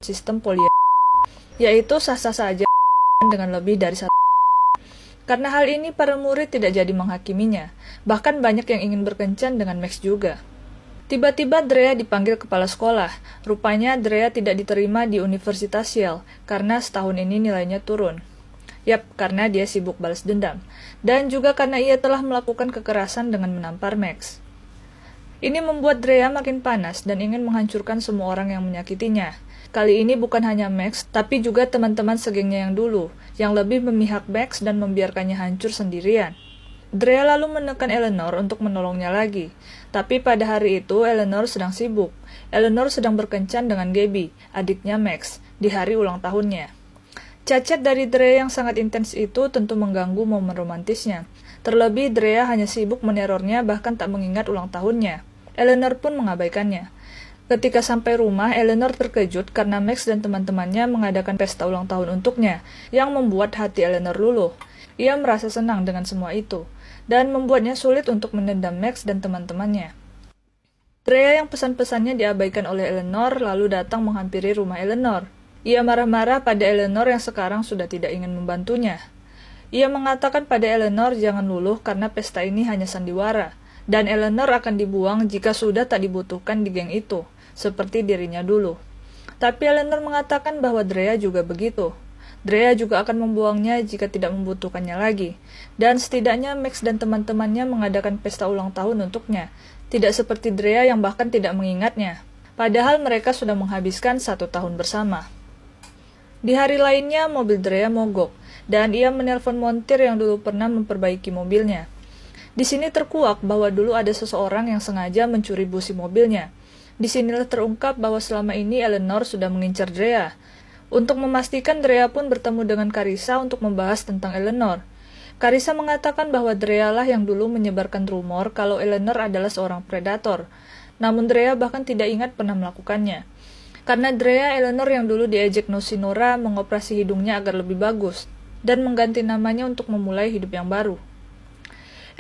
sistem yaitu sah-sah saja dengan lebih dari satu. Karena hal ini, para murid tidak jadi menghakiminya. Bahkan banyak yang ingin berkencan dengan Max juga. Tiba-tiba Drea dipanggil kepala sekolah. Rupanya Drea tidak diterima di Universitas Yale karena setahun ini nilainya turun. Yap, karena dia sibuk balas dendam. Dan juga karena ia telah melakukan kekerasan dengan menampar Max. Ini membuat Drea makin panas dan ingin menghancurkan semua orang yang menyakitinya. Kali ini bukan hanya Max, tapi juga teman-teman segengnya yang dulu, yang lebih memihak Max dan membiarkannya hancur sendirian. Drea lalu menekan Eleanor untuk menolongnya lagi. Tapi pada hari itu, Eleanor sedang sibuk. Eleanor sedang berkencan dengan Gabby, adiknya Max, di hari ulang tahunnya. Cacat dari Drea yang sangat intens itu tentu mengganggu momen romantisnya. Terlebih, Drea hanya sibuk menerornya bahkan tak mengingat ulang tahunnya. Eleanor pun mengabaikannya. Ketika sampai rumah, Eleanor terkejut karena Max dan teman-temannya mengadakan pesta ulang tahun untuknya, yang membuat hati Eleanor luluh. Ia merasa senang dengan semua itu, dan membuatnya sulit untuk menendam Max dan teman-temannya. Drea yang pesan-pesannya diabaikan oleh Eleanor lalu datang menghampiri rumah Eleanor. Ia marah-marah pada Eleanor yang sekarang sudah tidak ingin membantunya. Ia mengatakan pada Eleanor jangan luluh karena pesta ini hanya sandiwara, dan Eleanor akan dibuang jika sudah tak dibutuhkan di geng itu, seperti dirinya dulu. Tapi Eleanor mengatakan bahwa Drea juga begitu. Drea juga akan membuangnya jika tidak membutuhkannya lagi. Dan setidaknya Max dan teman-temannya mengadakan pesta ulang tahun untuknya. Tidak seperti Drea yang bahkan tidak mengingatnya. Padahal mereka sudah menghabiskan 1 tahun bersama. Di hari lainnya, mobil Drea mogok. Dan ia menelpon montir yang dulu pernah memperbaiki mobilnya. Di sini terkuak bahwa dulu ada seseorang yang sengaja mencuri busi mobilnya. Disinilah terungkap bahwa selama ini Eleanor sudah mengincar Drea. Untuk memastikan, Drea pun bertemu dengan Carissa untuk membahas tentang Eleanor. Carissa mengatakan bahwa Drea lah yang dulu menyebarkan rumor kalau Eleanor adalah seorang predator. Namun Drea bahkan tidak ingat pernah melakukannya. Karena Drea, Eleanor yang dulu diejek Nora mengoperasi hidungnya agar lebih bagus, dan mengganti namanya untuk memulai hidup yang baru.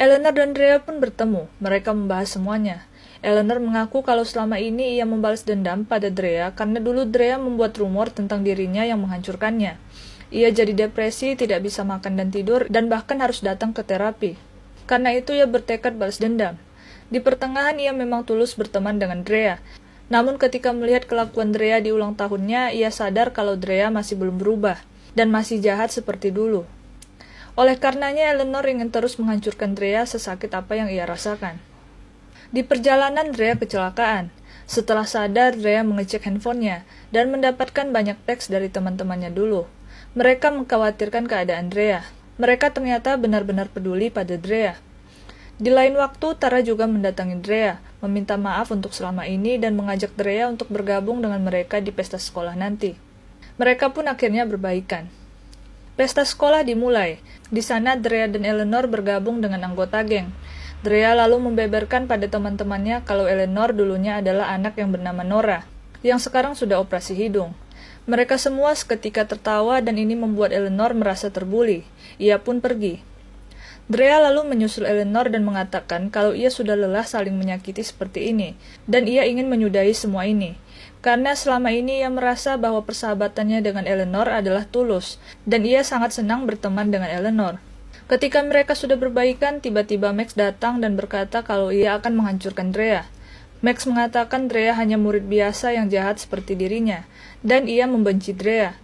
Eleanor dan Drea pun bertemu, mereka membahas semuanya. Eleanor mengaku kalau selama ini ia membalas dendam pada Drea karena dulu Drea membuat rumor tentang dirinya yang menghancurkannya. Ia jadi depresi, tidak bisa makan dan tidur, dan bahkan harus datang ke terapi. Karena itu ia bertekad balas dendam. Di pertengahan ia memang tulus berteman dengan Drea. Namun ketika melihat kelakuan Drea di ulang tahunnya, ia sadar kalau Drea masih belum berubah, dan masih jahat seperti dulu. Oleh karenanya Eleanor ingin terus menghancurkan Drea sesakit apa yang ia rasakan. Di perjalanan Drea kecelakaan. Setelah sadar, Drea mengecek handphonenya dan mendapatkan banyak teks dari teman-temannya dulu. Mereka mengkhawatirkan keadaan Drea. Mereka ternyata benar-benar peduli pada Drea. Di lain waktu, Tara juga mendatangi Drea, meminta maaf untuk selama ini dan mengajak Drea untuk bergabung dengan mereka di pesta sekolah nanti. Mereka pun akhirnya berbaikan. Pesta sekolah dimulai. Di sana Drea dan Eleanor bergabung dengan anggota geng. Drea lalu membeberkan pada teman-temannya kalau Eleanor dulunya adalah anak yang bernama Nora, yang sekarang sudah operasi hidung. Mereka semua seketika tertawa dan ini membuat Eleanor merasa terbuli. Ia pun pergi. Drea lalu menyusul Eleanor dan mengatakan kalau ia sudah lelah saling menyakiti seperti ini, dan ia ingin menyudahi semua ini. Karena selama ini ia merasa bahwa persahabatannya dengan Eleanor adalah tulus, dan ia sangat senang berteman dengan Eleanor. Ketika mereka sudah berbaikan, tiba-tiba Max datang dan berkata kalau ia akan menghancurkan Drea. Max mengatakan Drea hanya murid biasa yang jahat seperti dirinya, dan ia membenci Drea.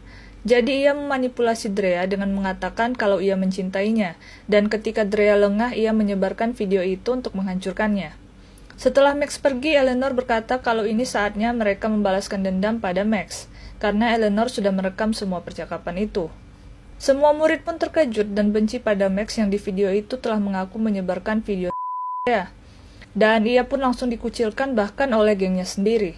Jadi ia memanipulasi Drea dengan mengatakan kalau ia mencintainya, dan ketika Drea lengah, ia menyebarkan video itu untuk menghancurkannya. Setelah Max pergi, Eleanor berkata kalau ini saatnya mereka membalaskan dendam pada Max, karena Eleanor sudah merekam semua percakapan itu. Semua murid pun terkejut dan benci pada Max yang di video itu telah mengaku menyebarkan video Drea. Dan ia pun langsung dikucilkan bahkan oleh gengnya sendiri.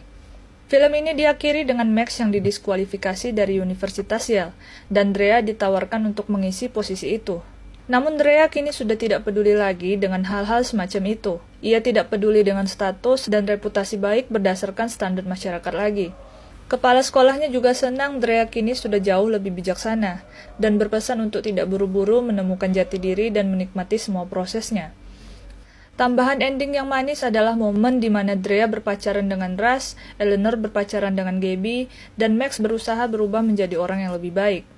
Film ini diakhiri dengan Max yang didiskualifikasi dari Universitas Yale, dan Drea ditawarkan untuk mengisi posisi itu. Namun Drea kini sudah tidak peduli lagi dengan hal-hal semacam itu. Ia tidak peduli dengan status dan reputasi baik berdasarkan standar masyarakat lagi. Kepala sekolahnya juga senang Drea kini sudah jauh lebih bijaksana, dan berpesan untuk tidak buru-buru menemukan jati diri dan menikmati semua prosesnya. Tambahan ending yang manis adalah momen di mana Drea berpacaran dengan Russ, Eleanor berpacaran dengan Gaby, dan Max berusaha berubah menjadi orang yang lebih baik.